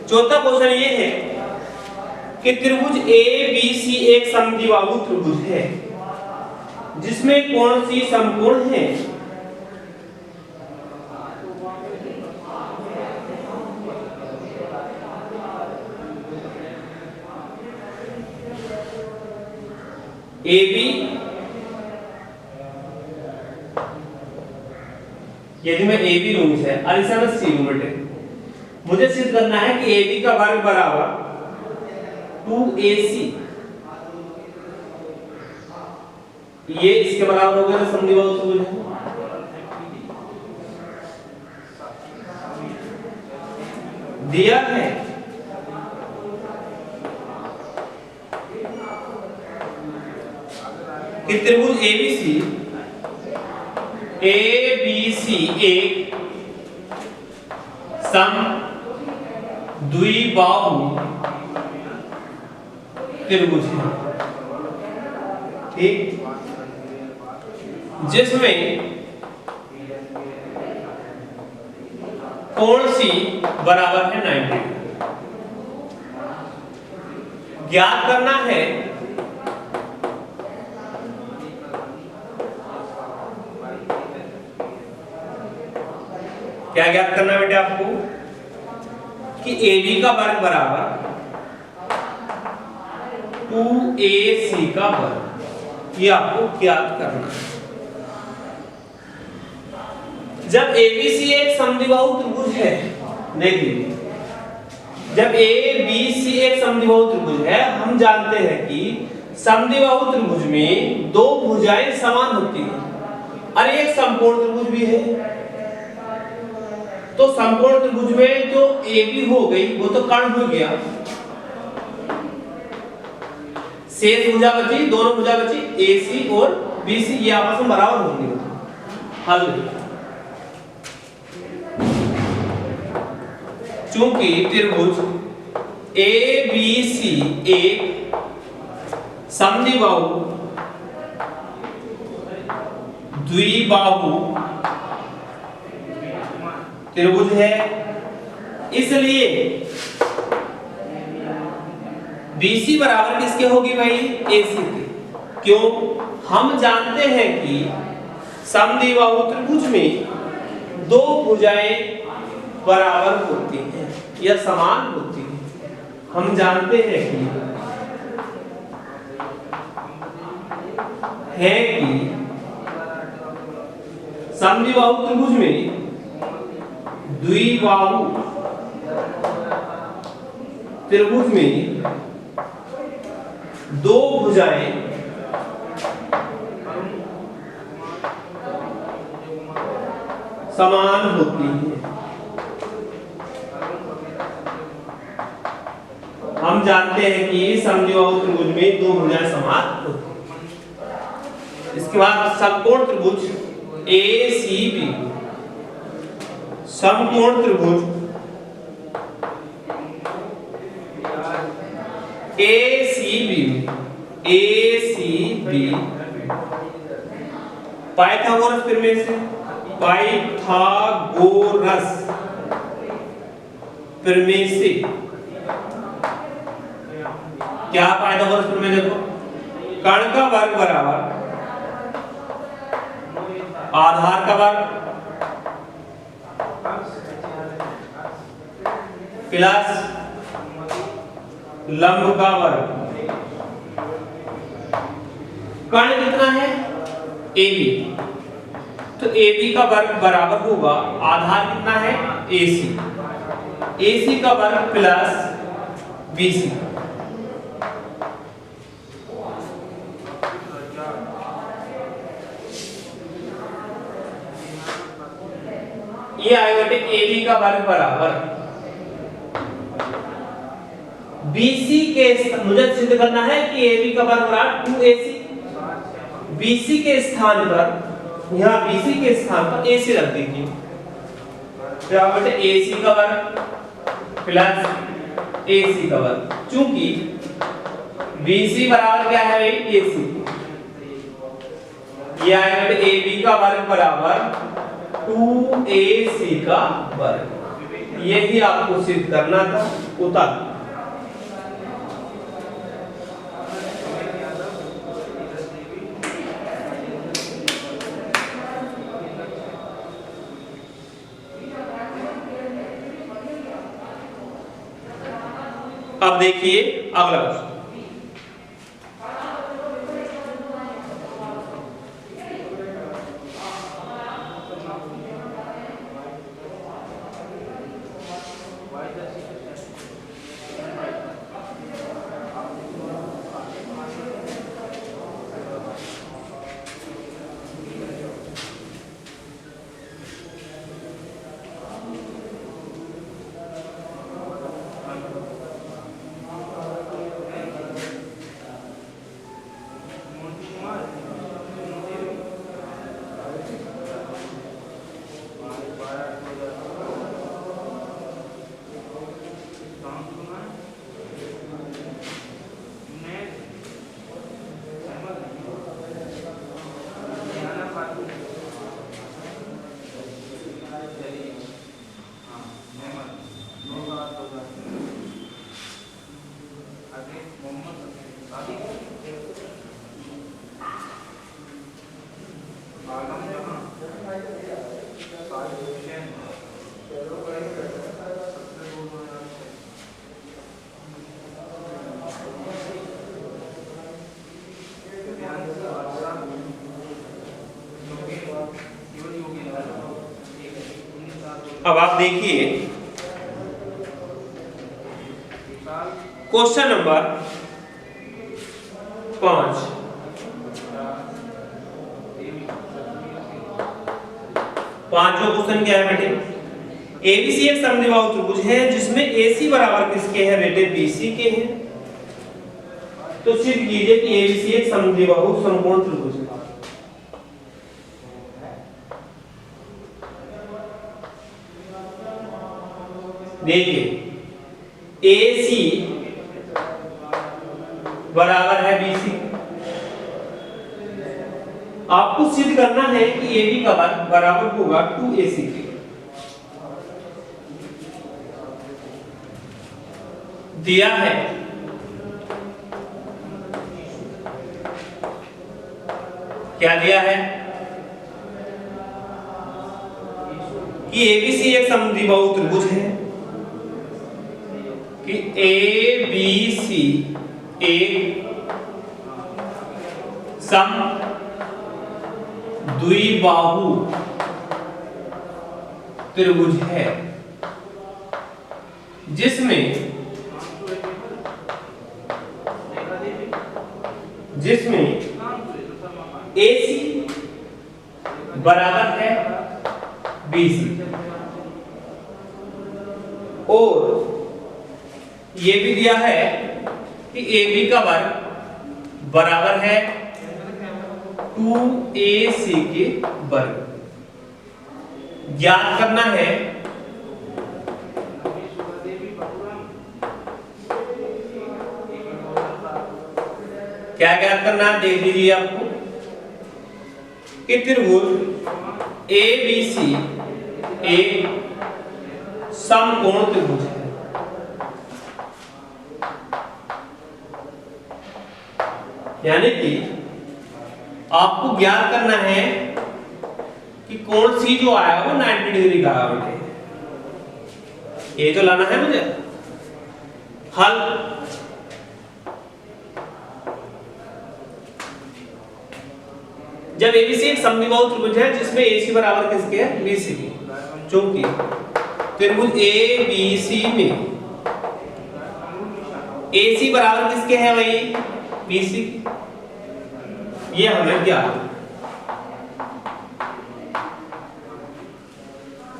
चौथा क्वेश्चन ये है कि त्रिभुज ABC एक समद्विबाहु त्रिभुज है जिसमें कौन सी समकोण है? AB, यदि मैं AB लूं इसे और इसे मैं C लूं बेटे, मुझे सिद्ध करना है कि AB का वर्ग बराबर 2AC, ये इसके बराबर हो गया समद्विबाहु त्रिभुज है। दिया है कि त्रिभुज ABC एक समद्विबाहु त्रिभुज है, ठीक, जिसमें कोण C बराबर है 90। ज्ञात करना है क्या ज्ञात करना है बेटे आपको कि AB का वर्ग बराबर 2AC का वर्ग, ये आपको ज्ञात करना है। जब ABC एक समद्विबाहु त्रिभुज है, देखिए जब ABC एक समद्विबाहु त्रिभुज है, हम जानते हैं कि समद्विबाहु त्रिभुज में दो भुजाएं समान होती हैं और एक समकोण त्रिभुज भी है। तो समकोण त्रिभुज में जो AB हो गई वो तो कर्ण हो गया, शेष भुजा बची, दोनों भुजा बची AC और BC, ये आपस में बराबर होंगे। हल, चूंकि त्रिभुज ABC एक समद्विबाहु द्विबाहु त्रिभुज है, इसलिए BC बराबर किसके होगी भाई? AC के। क्यों? हम जानते हैं कि समद्विबाहु त्रिभुज में दो भुजाएं बराबर होती हैं या समान होती हैं। हम जानते हैं कि समद्विबाहु त्रिभुज में द्विबाहु त्रिभुज में दो भुजाएं समान होती हैं। हम जानते हैं कि समद्विबाहु त्रिभुज में दो भुजाएं समान होती हैं। इसके बाद समकोण त्रिभुज ACB, समकोण त्रिभुज ACB पाइथागोरस प्रमेय से, पाइथागोरस प्रमेय से क्या पाइथागोरस प्रमेय? देखो, कर्ण का वर्ग बराबर आधार का वर्ग प्लस लंब का वर्ग। कर्ण कितना है? AB, तो AB का वर्ग बराबर होगा आधार कितना है? AC का वर्ग प्लस BC। ये आएगा AB का वर्ग बराबर BC के, मुझे सिद्ध करना है कि AB का वर्ग बराबर 2AC। BC के स्थान पर, यहाँ BC के स्थान पर AC रख दीजिए, तो यहाँ बेटे AC का वर्ग प्लस AC का वर्ग। चूंकि BC बराबर क्या है भाई? AC। ये आएगा AB का वर्ग बराबर 2AC का वर्ग। यही आपको सिद्ध करना था, उतर। अब देखिए अगला क्वेश्चन। अब आप देखिए क्वेश्चन नंबर 5। पांचवा क्वेश्चन क्या है बेटे? एबीसी एक समद्विबाहु त्रिभुज है जिसमें एसी बराबर किसके हैं बेटे? बीसी के हैं। तो सिद्ध कीजिए कि एबीसी एक समद्विबाहु समकोण त्रिभुज है। देखिए एसी बराबर है बीसी। आपको सिद्ध करना है कि AB का बराबर होगा 2AC के। दिया है क्या दिया है कि ABC एक समद्विबाहु त्रिभुज है, कि ABC एक समद्विबाहु त्रिभुज है जिसमें AC बराबर है BC और ये भी दिया है कि AB का वर्ग बराबर है 2AC के वर्ग। ज्ञात करना है क्या ज्ञात करना है? देख लीजिए आपको कि त्रिभुज ABC एक समकोण त्रिभुज है। यानी कि आपको ज्ञात करना है कि कोण सी जो आया वो 90 डिग्री का आया। ये तो लाना है मुझे। हल जब ABC एक समद्विबाहु त्रिभुज है जिसमें AC बराबर किसके है? BC की। चूंकि त्रिभुज ABC में AC बराबर किसके है भाई? BC की। ये हमें ज्ञात।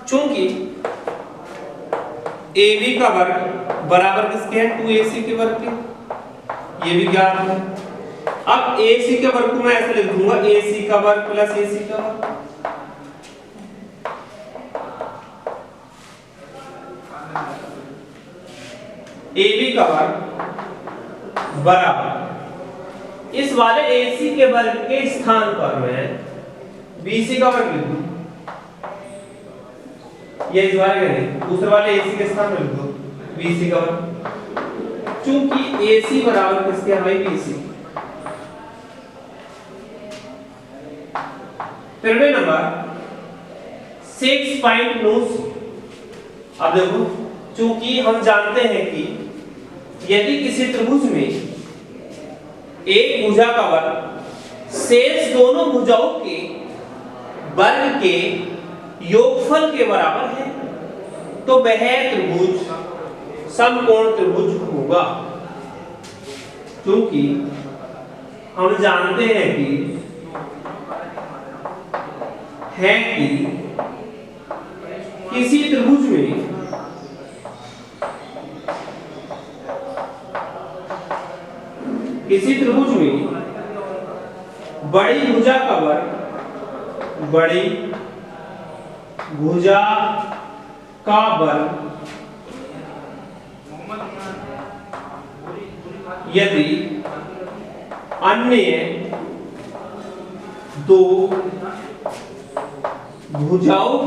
चूंकि AB का वर्ग बराबर किसके है? 2AC के वर्ग के। ये भी ज्ञात है। अब AC के वर्ग को मैं ऐसे लिख दूंगा AC का वर्ग प्लस AC का वर्ग। AB का वर्ग बराबर इस वाले AC के वर्ग के स्थान पर मैं BC का वर्ग लिख दूं। ये इस बार का नहीं, दूसरे वाले AC के स्थान पर लिख दो BC का वर्ग, चूंकि AC बराबर किसके है भाई BC। फिर नंबर 6.9। अब देखो, चूंकि हम जानते हैं कि यदि किसी त्रिभुज में एक भुजा का वर्ग शेष दोनों भुजाओं के वर्ग के योगफल के बराबर है तो वह त्रिभुज समकोण त्रिभुज होगा। क्योंकि हम जानते हैं कि किसी त्रिभुज में बड़ी भुजा का वर्ग यदि अन्य दो भुजाओं